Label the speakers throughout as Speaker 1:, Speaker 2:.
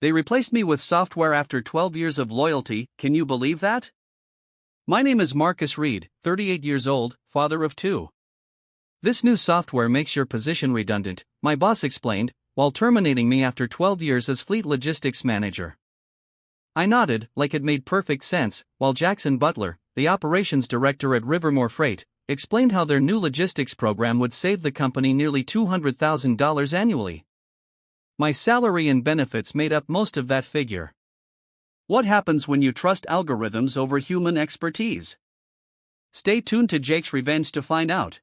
Speaker 1: They replaced me with software after 12 years of loyalty, can you believe that? My name is Marcus Reed, 38 years old, father of two. This new software makes your position redundant, my boss explained, while terminating me after 12 years as fleet logistics manager. I nodded, like it made perfect sense, while Jackson Butler, the operations director at Rivermore Freight, explained how their new logistics program would save the company nearly $200,000 annually. My salary and benefits made up most of that figure. What happens when you trust algorithms over human expertise? Stay tuned to Jake's Revenge to find out.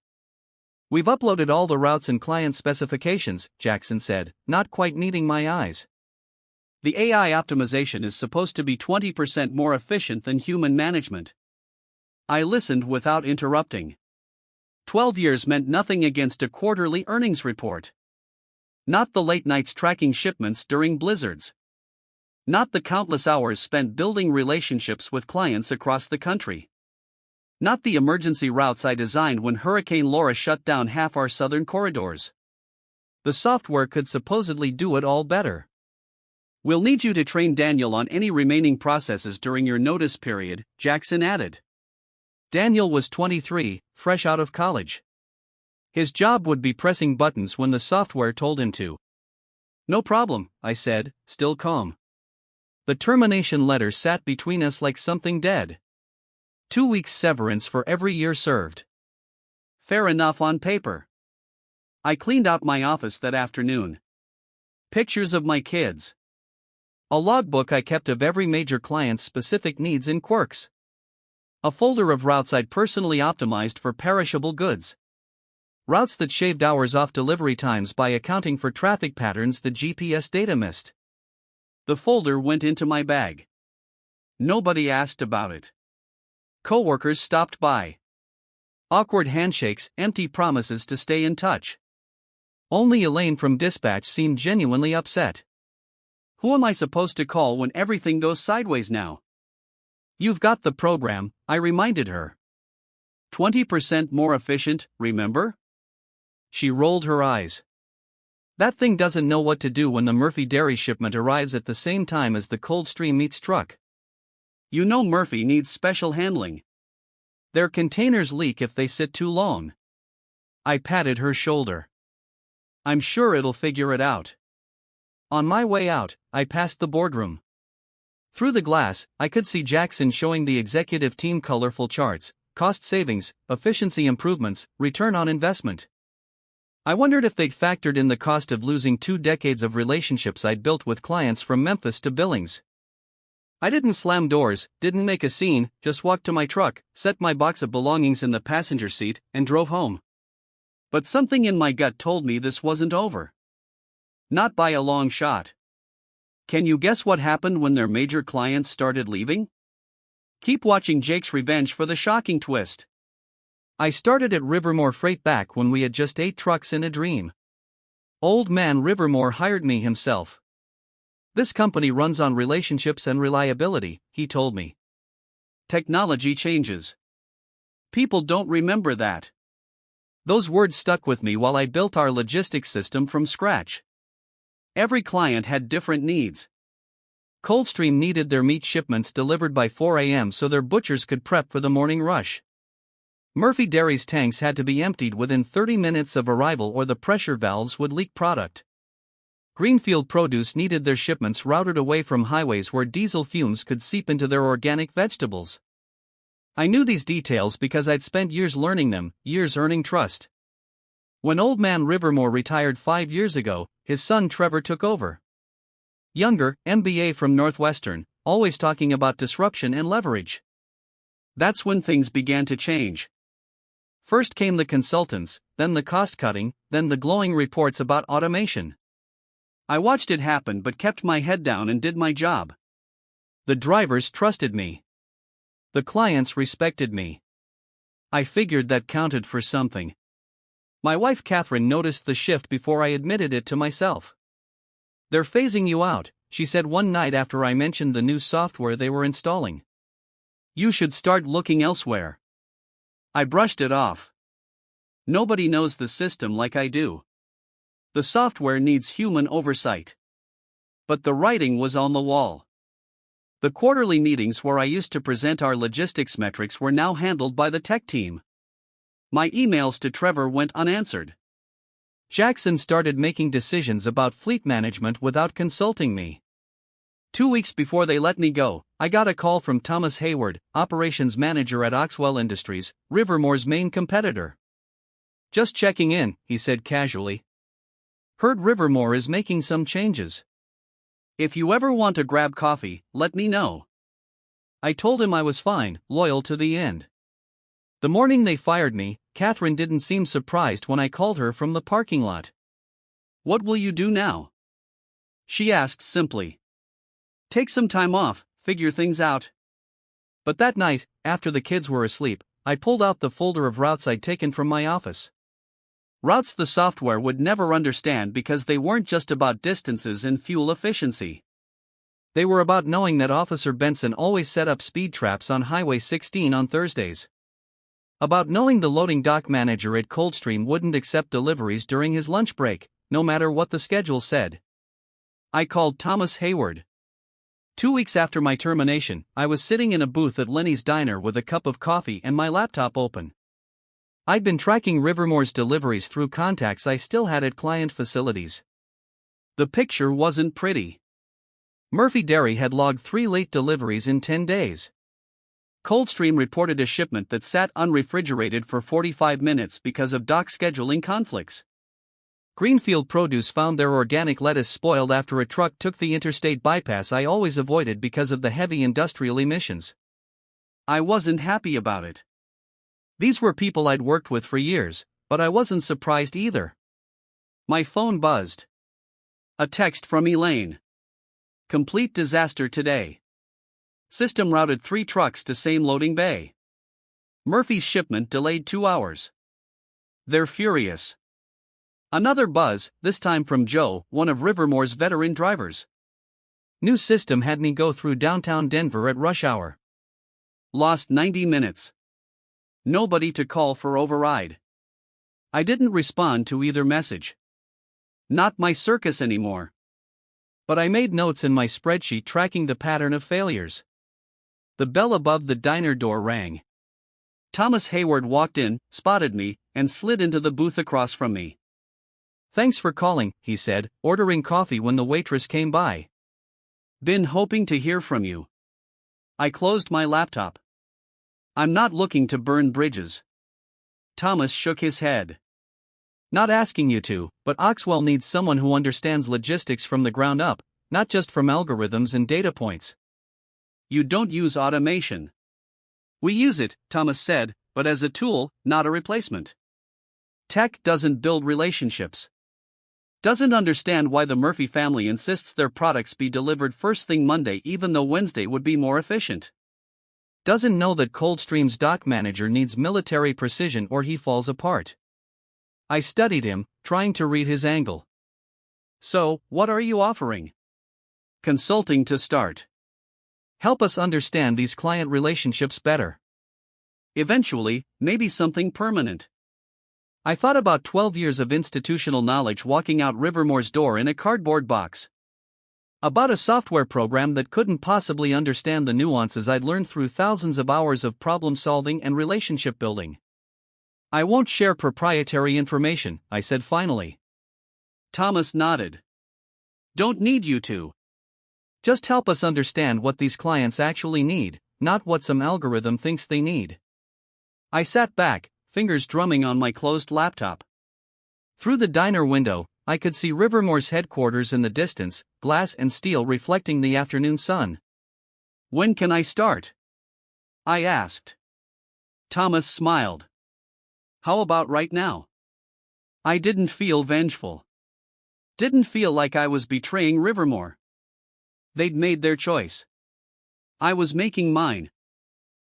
Speaker 1: We've uploaded all the routes and client specifications, Jackson said, not quite needing my eyes. The AI optimization is supposed to be 20% more efficient than human management. I listened without interrupting. 12 years meant nothing against a quarterly earnings report. Not the late nights tracking shipments during blizzards. Not the countless hours spent building relationships with clients across the country. Not the emergency routes I designed when Hurricane Laura shut down half our southern corridors. The software could supposedly do it all better. We'll need you to train Daniel on any remaining processes during your notice period, Jackson added. Daniel was 23, fresh out of college. His job would be pressing buttons when the software told him to. No problem, I said, still calm. The termination letter sat between us like something dead. 2 weeks severance for every year served. Fair enough on paper. I cleaned out my office that afternoon. Pictures of my kids. A logbook I kept of every major client's specific needs and quirks. A folder of routes I'd personally optimized for perishable goods. Routes that shaved hours off delivery times by accounting for traffic patterns the GPS data missed. The folder went into my bag. Nobody asked about it. Coworkers stopped by. Awkward handshakes, empty promises to stay in touch. Only Elaine from dispatch seemed genuinely upset. Who am I supposed to call when everything goes sideways now? You've got the program, I reminded her. 20% more efficient, remember? She rolled her eyes. That thing doesn't know what to do when the Murphy Dairy shipment arrives at the same time as the Coldstream Meats truck. You know Murphy needs special handling. Their containers leak if they sit too long. I patted her shoulder. I'm sure it'll figure it out. On my way out, I passed the boardroom. Through the glass, I could see Jackson showing the executive team colorful charts, cost savings, efficiency improvements, return on investment. I wondered if they'd factored in the cost of losing 2 decades of relationships I'd built with clients from Memphis to Billings. I didn't slam doors, didn't make a scene, just walked to my truck, set my box of belongings in the passenger seat, and drove home. But something in my gut told me this wasn't over. Not by a long shot. Can you guess what happened when their major clients started leaving? Keep watching Jake's Revenge for the shocking twist. I started at Rivermore Freight back when we had just 8 trucks in a dream. Old man Rivermore hired me himself. This company runs on relationships and reliability, he told me. Technology changes. People don't remember that. Those words stuck with me while I built our logistics system from scratch. Every client had different needs. Coldstream needed their meat shipments delivered by 4 a.m. so their butchers could prep for the morning rush. Murphy Dairy's tanks had to be emptied within 30 minutes of arrival or the pressure valves would leak product. Greenfield Produce needed their shipments routed away from highways where diesel fumes could seep into their organic vegetables. I knew these details because I'd spent years learning them, years earning trust. When old man Rivermore retired 5 years ago, his son Trevor took over. Younger, MBA from Northwestern, always talking about disruption and leverage. That's when things began to change. First came the consultants, then the cost-cutting, then the glowing reports about automation. I watched it happen but kept my head down and did my job. The drivers trusted me. The clients respected me. I figured that counted for something. My wife Catherine noticed the shift before I admitted it to myself. They're phasing you out, she said one night after I mentioned the new software they were installing. You should start looking elsewhere. I brushed it off. Nobody knows the system like I do. The software needs human oversight. But the writing was on the wall. The quarterly meetings where I used to present our logistics metrics were now handled by the tech team. My emails to Trevor went unanswered. Jackson started making decisions about fleet management without consulting me. 2 weeks before they let me go, I got a call from Thomas Hayward, operations manager at Oxwell Industries, Rivermore's main competitor. "Just checking in," he said casually. "Heard Rivermore is making some changes. If you ever want to grab coffee, let me know." I told him I was fine, loyal to the end. The morning they fired me, Catherine didn't seem surprised when I called her from the parking lot. "What will you do now?" she asked simply. "Take some time off, figure things out." But that night, after the kids were asleep, I pulled out the folder of routes I'd taken from my office. Routes the software would never understand because they weren't just about distances and fuel efficiency. They were about knowing that Officer Benson always set up speed traps on Highway 16 on Thursdays. About knowing the loading dock manager at Coldstream wouldn't accept deliveries during his lunch break, no matter what the schedule said. I called Thomas Hayward. 2 weeks after my termination, I was sitting in a booth at Lenny's Diner with a cup of coffee and my laptop open. I'd been tracking Rivermore's deliveries through contacts I still had at client facilities. The picture wasn't pretty. Murphy Dairy had logged 3 late deliveries in 10 days. Coldstream reported a shipment that sat unrefrigerated for 45 minutes because of dock scheduling conflicts. Greenfield Produce found their organic lettuce spoiled after a truck took the interstate bypass I always avoided because of the heavy industrial emissions. I wasn't happy about it. These were people I'd worked with for years, but I wasn't surprised either. My phone buzzed. A text from Elaine. "Complete disaster today. System routed 3 trucks to same loading bay. Murphy's shipment delayed 2 hours. They're furious." Another buzz, this time from Joe, one of Rivermore's veteran drivers. "New system had me go through downtown Denver at rush hour. Lost 90 minutes. Nobody to call for override." I didn't respond to either message. Not my circus anymore. But I made notes in my spreadsheet tracking the pattern of failures. The bell above the diner door rang. Thomas Hayward walked in, spotted me, and slid into the booth across from me. "Thanks for calling," he said, ordering coffee when the waitress came by. "Been hoping to hear from you." I closed my laptop. "I'm not looking to burn bridges." Thomas shook his head. "Not asking you to, but Oxwell needs someone who understands logistics from the ground up, not just from algorithms and data points." "You don't use automation." "We use it," Thomas said, "but as a tool, not a replacement. Tech doesn't build relationships. Doesn't understand why the Murphy family insists their products be delivered first thing Monday even though Wednesday would be more efficient. Doesn't know that Coldstream's dock manager needs military precision or he falls apart." I studied him, trying to read his angle. "So, what are you offering?" "Consulting to start. Help us understand these client relationships better. Eventually, maybe something permanent." I thought about 12 years of institutional knowledge walking out Rivermore's door in a cardboard box. About a software program that couldn't possibly understand the nuances I'd learned through thousands of hours of problem solving and relationship building. "I won't share proprietary information," I said finally. Thomas nodded. "Don't need you to. Just help us understand what these clients actually need, not what some algorithm thinks they need." I sat back, fingers drumming on my closed laptop. Through the diner window, I could see Rivermore's headquarters in the distance, glass and steel reflecting the afternoon sun. "When can I start?" I asked. Thomas smiled. "How about right now?" I didn't feel vengeful. Didn't feel like I was betraying Rivermore. They'd made their choice. I was making mine.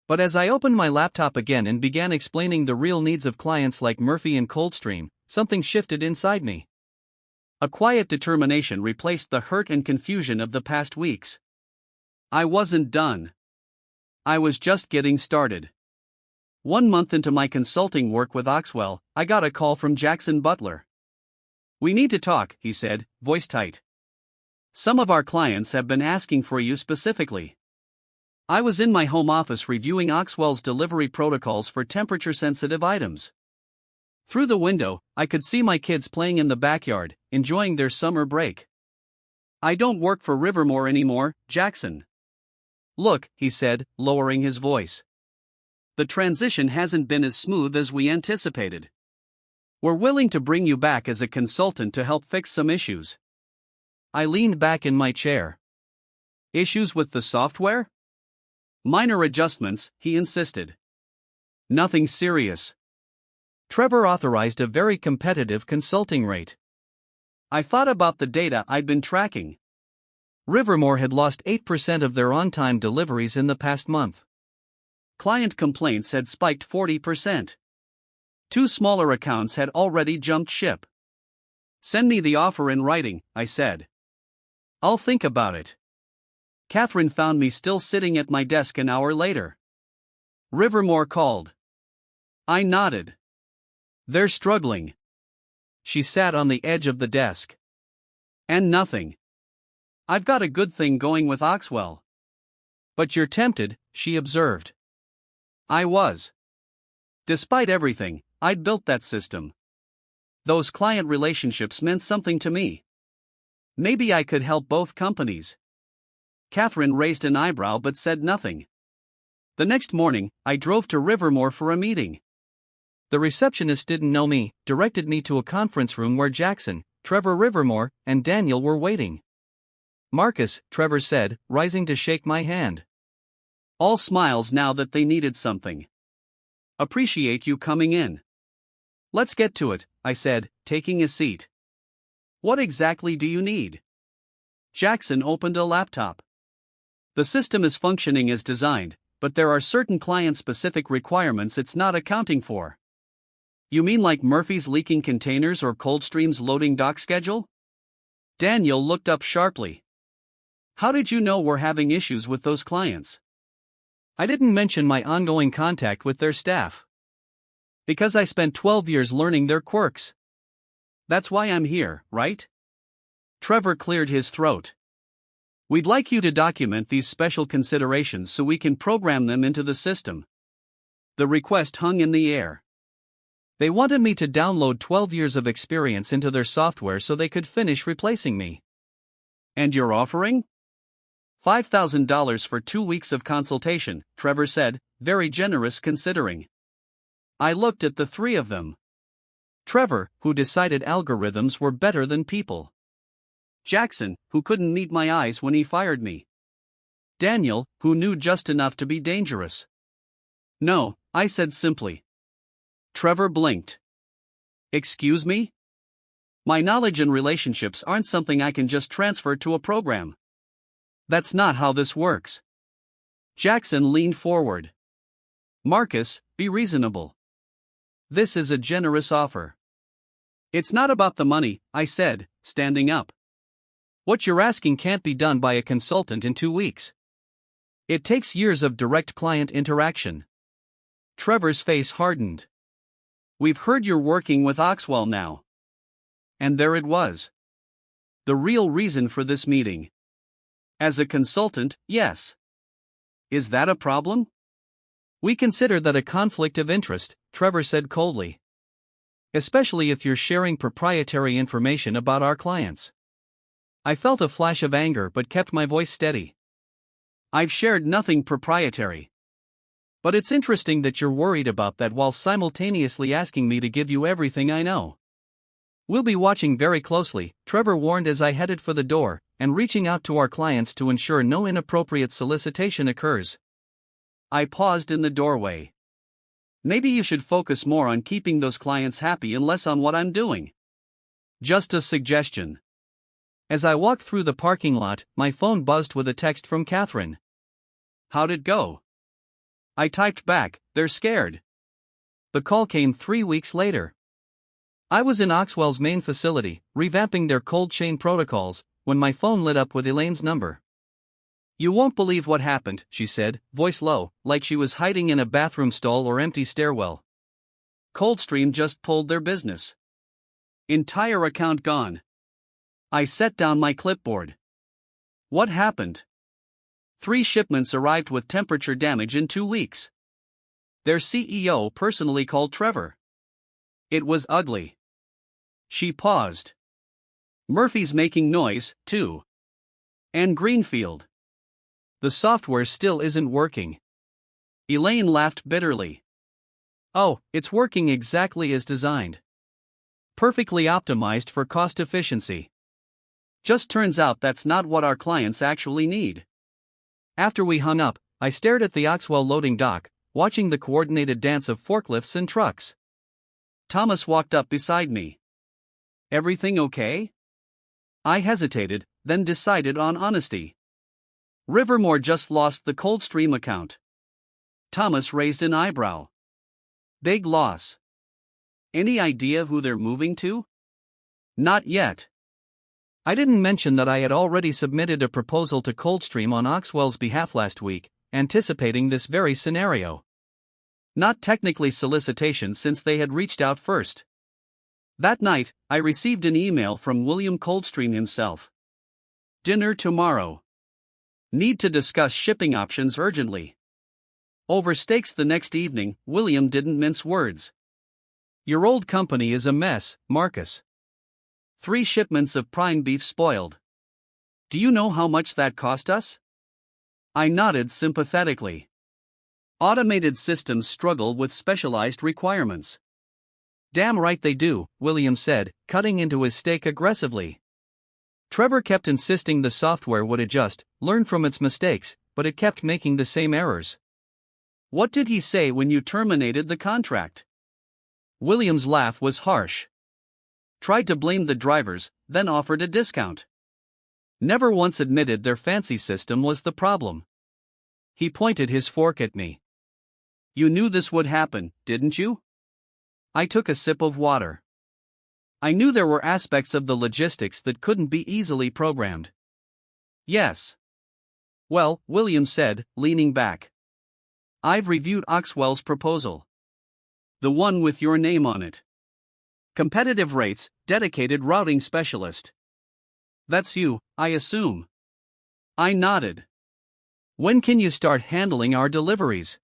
Speaker 1: But as I opened my laptop again and began explaining the real needs of clients like Murphy and Coldstream, something shifted inside me. A quiet determination replaced the hurt and confusion of the past weeks. I wasn't done. I was just getting started. 1 month into my consulting work with Oxwell, I got a call from Jackson Butler. "We need to talk," he said, voice tight. Some of our clients have been asking for you specifically. I was in my home office reviewing Oxwell's delivery protocols for temperature-sensitive items. Through the window, I could see my kids playing in the backyard, enjoying their summer break. I don't work for Rivermore anymore, Jackson. Look, he said, lowering his voice. The transition hasn't been as smooth as we anticipated. We're willing to bring you back as a consultant to help fix some issues. I leaned back in my chair. Issues with the software? Minor adjustments, he insisted. Nothing serious. Trevor authorized a very competitive consulting rate. I thought about the data I'd been tracking. Rivermore had lost 8% of their on-time deliveries in the past month. Client complaints had spiked 40%. 2 smaller accounts had already jumped ship. Send me the offer in writing, I said. I'll think about it. Catherine found me still sitting at my desk an hour later. Rivermore called. I nodded. They're struggling. She sat on the edge of the desk. And nothing. I've got a good thing going with Oxwell. But you're tempted, she observed. I was. Despite everything, I'd built that system. Those client relationships meant something to me. Maybe I could help both companies. Catherine raised an eyebrow but said nothing. The next morning, I drove to Rivermore for a meeting. The receptionist didn't know me, directed me to a conference room where Jackson, Trevor Rivermore, and Daniel were waiting. Marcus, Trevor said, rising to shake my hand. All smiles now that they needed something. Appreciate you coming in. Let's get to it, I said, taking a seat. What exactly do you need? Jackson opened a laptop. The system is functioning as designed, but there are certain client-specific requirements it's not accounting for. You mean like Murphy's leaking containers or Coldstream's loading dock schedule? Daniel looked up sharply. How did you know we're having issues with those clients? I didn't mention my ongoing contact with their staff. Because I spent 12 years learning their quirks. That's why I'm here, right? Trevor cleared his throat. We'd like you to document these special considerations so we can program them into the system. The request hung in the air. They wanted me to download 12 years of experience into their software so they could finish replacing me. And you're offering? $5,000 for 2 weeks of consultation, Trevor said, very generous considering. I looked at the three of them. Trevor, who decided algorithms were better than people. Jackson, who couldn't meet my eyes when he fired me. Daniel, who knew just enough to be dangerous. No, I said simply. Trevor blinked. Excuse me? My knowledge and relationships aren't something I can just transfer to a program. That's not how this works. Jackson leaned forward. Marcus, be reasonable. This is a generous offer. It's not about the money, I said, standing up. What you're asking can't be done by a consultant in 2 weeks. It takes years of direct client interaction. Trevor's face hardened. We've heard you're working with Oxwell now. And there it was. The real reason for this meeting. As a consultant, yes. Is that a problem? We consider that a conflict of interest, Trevor said coldly. Especially if you're sharing proprietary information about our clients. I felt a flash of anger but kept my voice steady. I've shared nothing proprietary. But it's interesting that you're worried about that while simultaneously asking me to give you everything I know. We'll be watching very closely, Trevor warned as I headed for the door, and reaching out to our clients to ensure no inappropriate solicitation occurs. I paused in the doorway. Maybe you should focus more on keeping those clients happy and less on what I'm doing. Just a suggestion. As I walked through the parking lot, my phone buzzed with a text from Catherine. How'd it go? I typed back, they're scared. The call came 3 weeks later. I was in Oxwell's main facility, revamping their cold chain protocols, when my phone lit up with Elaine's number. You won't believe what happened, she said, voice low, like she was hiding in a bathroom stall or empty stairwell. Coldstream just pulled their business. Entire account gone. I set down my clipboard. What happened? 3 shipments arrived with temperature damage in 2 weeks. Their CEO personally called Trevor. It was ugly. She paused. Murphy's making noise, too. And Greenfield. The software still isn't working. Elaine laughed bitterly. Oh, it's working exactly as designed. Perfectly optimized for cost efficiency. Just turns out that's not what our clients actually need. After we hung up, I stared at the Oxwell loading dock, watching the coordinated dance of forklifts and trucks. Thomas walked up beside me. Everything okay? I hesitated, then decided on honesty. Rivermore just lost the Coldstream account. Thomas raised an eyebrow. Big loss. Any idea who they're moving to? Not yet. I didn't mention that I had already submitted a proposal to Coldstream on Oxwell's behalf last week, anticipating this very scenario. Not technically solicitation since they had reached out first. That night, I received an email from William Coldstream himself. Dinner tomorrow. Need to discuss shipping options urgently. Over steaks the next evening, William didn't mince words. Your old company is a mess, Marcus. 3 shipments of prime beef spoiled. Do you know how much that cost us? I nodded sympathetically. Automated systems struggle with specialized requirements. Damn right they do, William said, cutting into his steak aggressively. Trevor kept insisting the software would adjust, learn from its mistakes, but it kept making the same errors. What did he say when you terminated the contract? William's laugh was harsh. Tried to blame the drivers, then offered a discount. Never once admitted their fancy system was the problem. He pointed his fork at me. You knew this would happen, didn't you? I took a sip of water. I knew there were aspects of the logistics that couldn't be easily programmed. Yes. Well, William said, leaning back. I've reviewed Oxwell's proposal. The one with your name on it. Competitive rates, dedicated routing specialist. That's you, I assume. I nodded. When can you start handling our deliveries?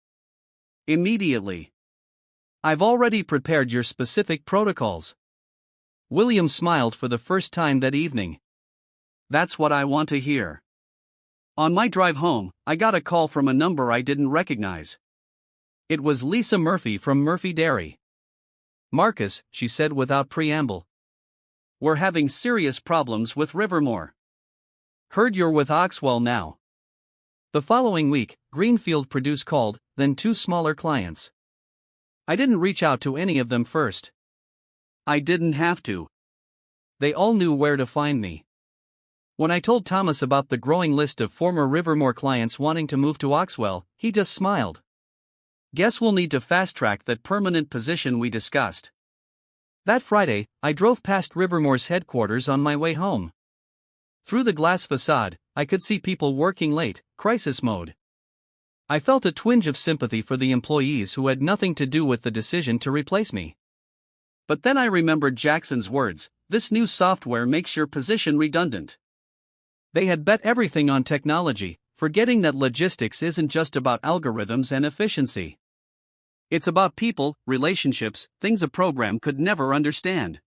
Speaker 1: Immediately. I've already prepared your specific protocols. William smiled for the first time that evening. That's what I want to hear. On my drive home, I got a call from a number I didn't recognize. It was Lisa Murphy from Murphy Dairy. Marcus, she said without preamble. We're having serious problems with Rivermore. Heard you're with Oxwell now. The following week, Greenfield Produce called, then 2 smaller clients. I didn't reach out to any of them first. I didn't have to. They all knew where to find me. When I told Thomas about the growing list of former Rivermore clients wanting to move to Oxwell, he just smiled. Guess we'll need to fast-track that permanent position we discussed. That Friday, I drove past Rivermore's headquarters on my way home. Through the glass facade, I could see people working late, crisis mode. I felt a twinge of sympathy for the employees who had nothing to do with the decision to replace me. But then I remembered Jackson's words, this new software makes your position redundant. They had bet everything on technology, forgetting that logistics isn't just about algorithms and efficiency. It's about people, relationships, things a program could never understand.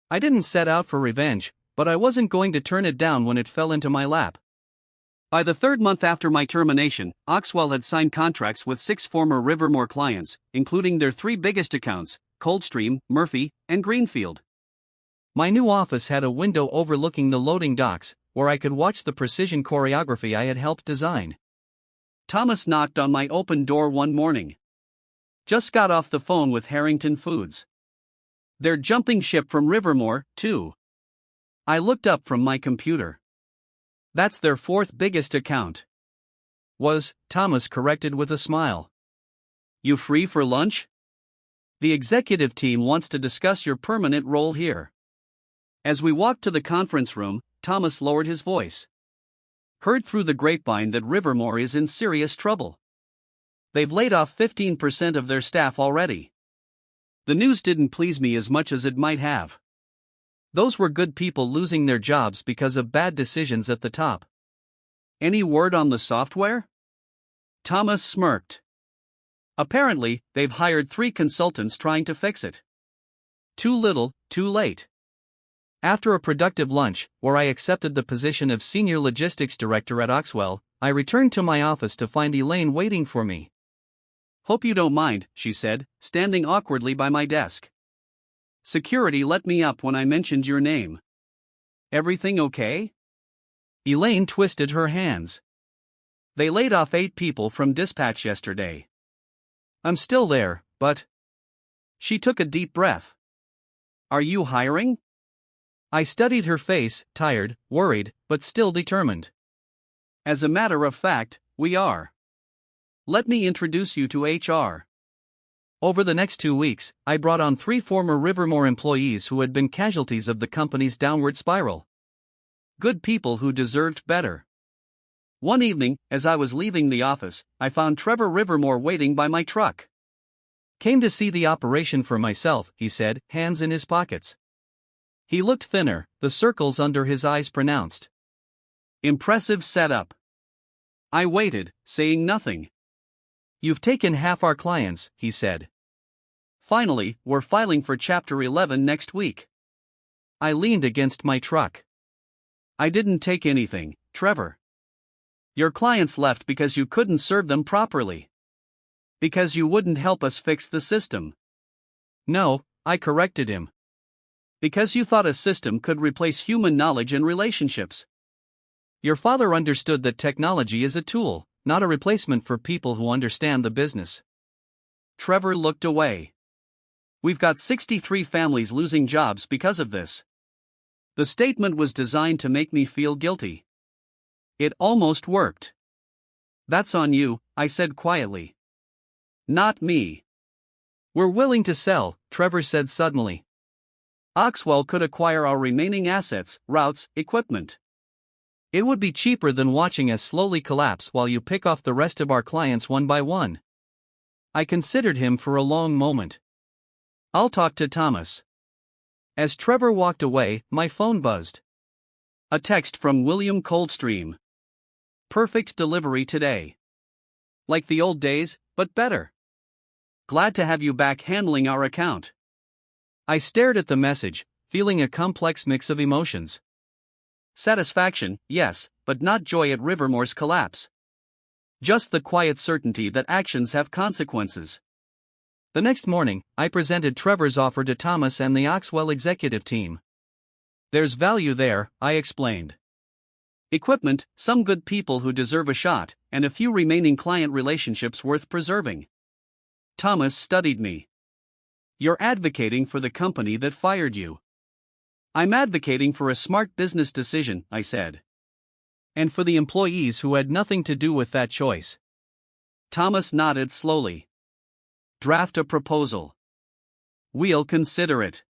Speaker 1: I didn't set out for revenge, but I wasn't going to turn it down when it fell into my lap. By the 3rd month after my termination, Oxwell had signed contracts with 6 former Rivermore clients, including their 3 biggest accounts, Coldstream, Murphy, and Greenfield. My new office had a window overlooking the loading docks, where I could watch the precision choreography I had helped design. Thomas knocked on my open door one morning. Just got off the phone with Harrington Foods. They're jumping ship from Rivermore, too. I looked up from my computer. That's their 4th biggest account. Thomas corrected with a smile. You free for lunch? The executive team wants to discuss your permanent role here. As we walked to the conference room, Thomas lowered his voice. Heard through the grapevine that Rivermore is in serious trouble. They've laid off 15% of their staff already. The news didn't please me as much as it might have. Those were good people losing their jobs because of bad decisions at the top. Any word on the software? Thomas smirked. Apparently, they've hired 3 consultants trying to fix it. Too little, too late. After a productive lunch, where I accepted the position of Senior Logistics Director at Oxwell, I returned to my office to find Elaine waiting for me. Hope you don't mind, she said, standing awkwardly by my desk. Security let me up when I mentioned your name. Everything okay? Elaine twisted her hands. They laid off 8 people from dispatch yesterday. I'm still there, but... She took a deep breath. Are you hiring? I studied her face, tired, worried, but still determined. As a matter of fact, we are. Let me introduce you to HR. Over the next 2 weeks, I brought on 3 former Rivermore employees who had been casualties of the company's downward spiral. Good people who deserved better. One evening, as I was leaving the office, I found Trevor Rivermore waiting by my truck. Came to see the operation for myself, he said, hands in his pockets. He looked thinner, the circles under his eyes pronounced. Impressive setup. I waited, saying nothing. You've taken half our clients, he said. Finally, we're filing for Chapter 11 next week. I leaned against my truck. I didn't take anything, Trevor. Your clients left because you couldn't serve them properly. Because you wouldn't help us fix the system. No, I corrected him. Because you thought a system could replace human knowledge and relationships. Your father understood that technology is a tool, not a replacement for people who understand the business. Trevor looked away. We've got 63 families losing jobs because of this. The statement was designed to make me feel guilty. It almost worked. That's on you, I said quietly. Not me. We're willing to sell, Trevor said suddenly. Oxwell could acquire our remaining assets, routes, equipment. It would be cheaper than watching us slowly collapse while you pick off the rest of our clients one by one. I considered him for a long moment. I'll talk to Thomas. As Trevor walked away, my phone buzzed. A text from William Coldstream. Perfect delivery today. Like the old days, but better. Glad to have you back handling our account. I stared at the message, feeling a complex mix of emotions. Satisfaction, yes, but not joy at Rivermore's collapse. Just the quiet certainty that actions have consequences. The next morning, I presented Trevor's offer to Thomas and the Oxwell executive team. There's value there, I explained. Equipment, some good people who deserve a shot, and a few remaining client relationships worth preserving. Thomas studied me. You're advocating for the company that fired you. I'm advocating for a smart business decision, I said. And for the employees who had nothing to do with that choice. Thomas nodded slowly. Draft a proposal. We'll consider it.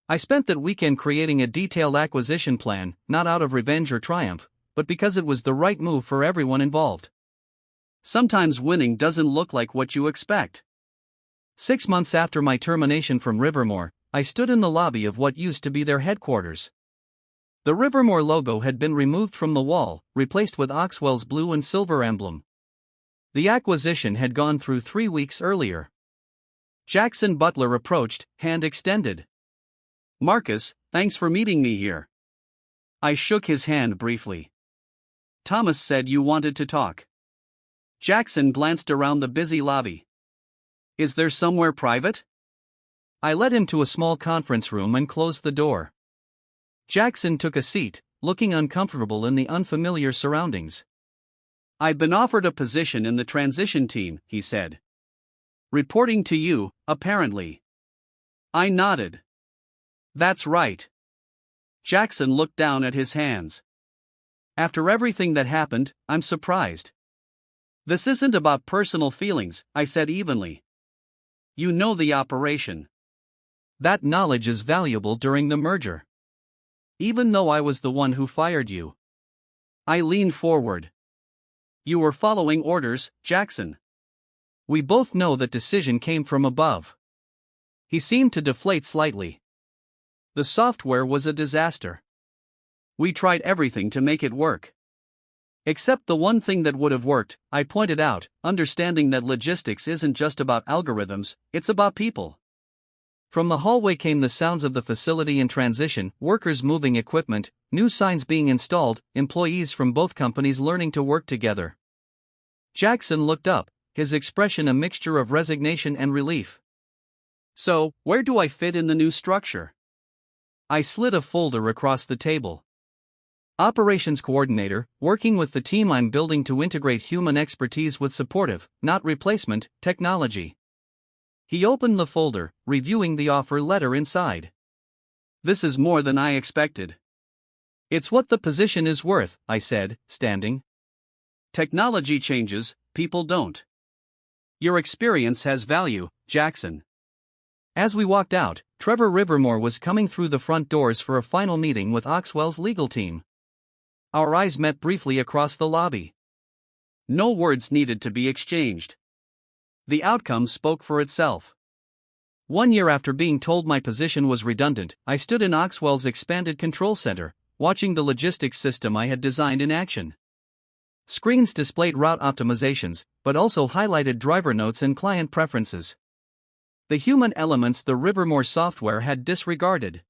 Speaker 1: I spent that weekend creating a detailed acquisition plan, not out of revenge or triumph, but because it was the right move for everyone involved. Sometimes winning doesn't look like what you expect. 6 months after my termination from Rivermore, I stood in the lobby of what used to be their headquarters. The Rivermore logo had been removed from the wall, replaced with Oxwell's blue and silver emblem. The acquisition had gone through 3 weeks earlier. Jackson Butler approached, hand extended. Marcus, thanks for meeting me here. I shook his hand briefly. Thomas said you wanted to talk. Jackson glanced around the busy lobby. Is there somewhere private? I led him to a small conference room and closed the door. Jackson took a seat, looking uncomfortable in the unfamiliar surroundings. I've been offered a position in the transition team, he said. Reporting to you, apparently. I nodded. That's right. Jackson looked down at his hands. After everything that happened, I'm surprised. This isn't about personal feelings, I said evenly. You know the operation. That knowledge is valuable during the merger. Even though I was the one who fired you. I leaned forward. You were following orders, Jackson. We both know that decision came from above. He seemed to deflate slightly. The software was a disaster. We tried everything to make it work. Except the one thing that would have worked, I pointed out, understanding that logistics isn't just about algorithms, it's about people. From the hallway came the sounds of the facility in transition, workers moving equipment, new signs being installed, employees from both companies learning to work together. Jackson looked up, his expression a mixture of resignation and relief. So, where do I fit in the new structure? I slid a folder across the table. Operations coordinator, working with the team I'm building to integrate human expertise with supportive, not replacement, technology. He opened the folder, reviewing the offer letter inside. This is more than I expected. It's what the position is worth, I said, standing. Technology changes, people don't. Your experience has value, Jackson. As we walked out, Trevor Rivermore was coming through the front doors for a final meeting with Oxwell's legal team. Our eyes met briefly across the lobby. No words needed to be exchanged. The outcome spoke for itself. 1 year after being told my position was redundant, I stood in Oxwell's expanded control center, watching the logistics system I had designed in action. Screens displayed route optimizations, but also highlighted driver notes and client preferences. The human elements the Rivermore software had disregarded.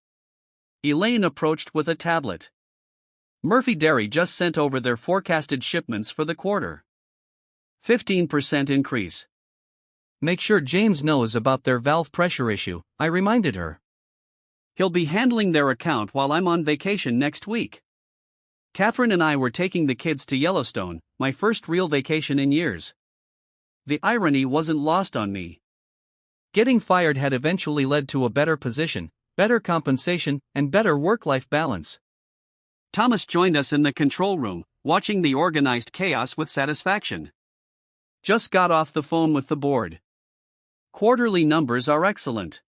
Speaker 1: Elaine approached with a tablet. Murphy Dairy just sent over their forecasted shipments for the quarter. 15% increase. Make sure James knows about their valve pressure issue, I reminded her. He'll be handling their account while I'm on vacation next week. Catherine and I were taking the kids to Yellowstone, my first real vacation in years. The irony wasn't lost on me. Getting fired had eventually led to a better position, better compensation, and better work-life balance. Thomas joined us in the control room, watching the organized chaos with satisfaction. Just got off the phone with the board. Quarterly numbers are excellent.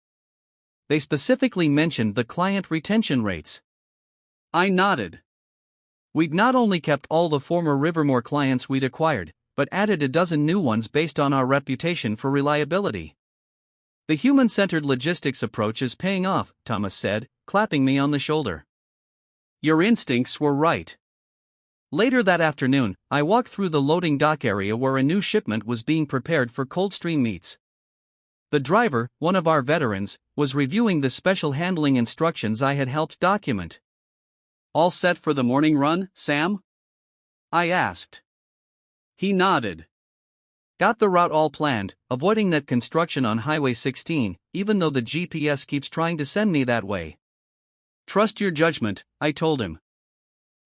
Speaker 1: They specifically mentioned the client retention rates. I nodded. We'd not only kept all the former Rivermore clients we'd acquired, but added a dozen new ones based on our reputation for reliability. The human-centered logistics approach is paying off, Thomas said, clapping me on the shoulder. Your instincts were right. Later that afternoon, I walked through the loading dock area where a new shipment was being prepared for Coldstream Meats. The driver, one of our veterans, was reviewing the special handling instructions I had helped document. All set for the morning run, Sam? I asked. He nodded. Got the route all planned, avoiding that construction on Highway 16, even though the GPS keeps trying to send me that way. Trust your judgment, I told him.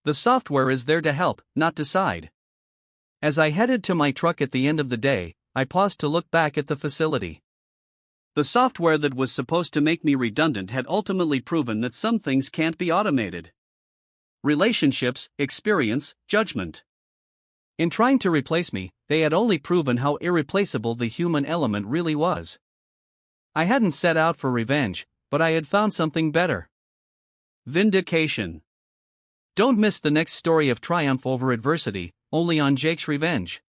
Speaker 1: The software is there to help, not decide. As I headed to my truck at the end of the day, I paused to look back at the facility. The software that was supposed to make me redundant had ultimately proven that some things can't be automated. Relationships, experience, judgment. In trying to replace me, they had only proven how irreplaceable the human element really was. I hadn't set out for revenge, but I had found something better. Vindication. Don't miss the next story of triumph over adversity, only on Jake's Revenge.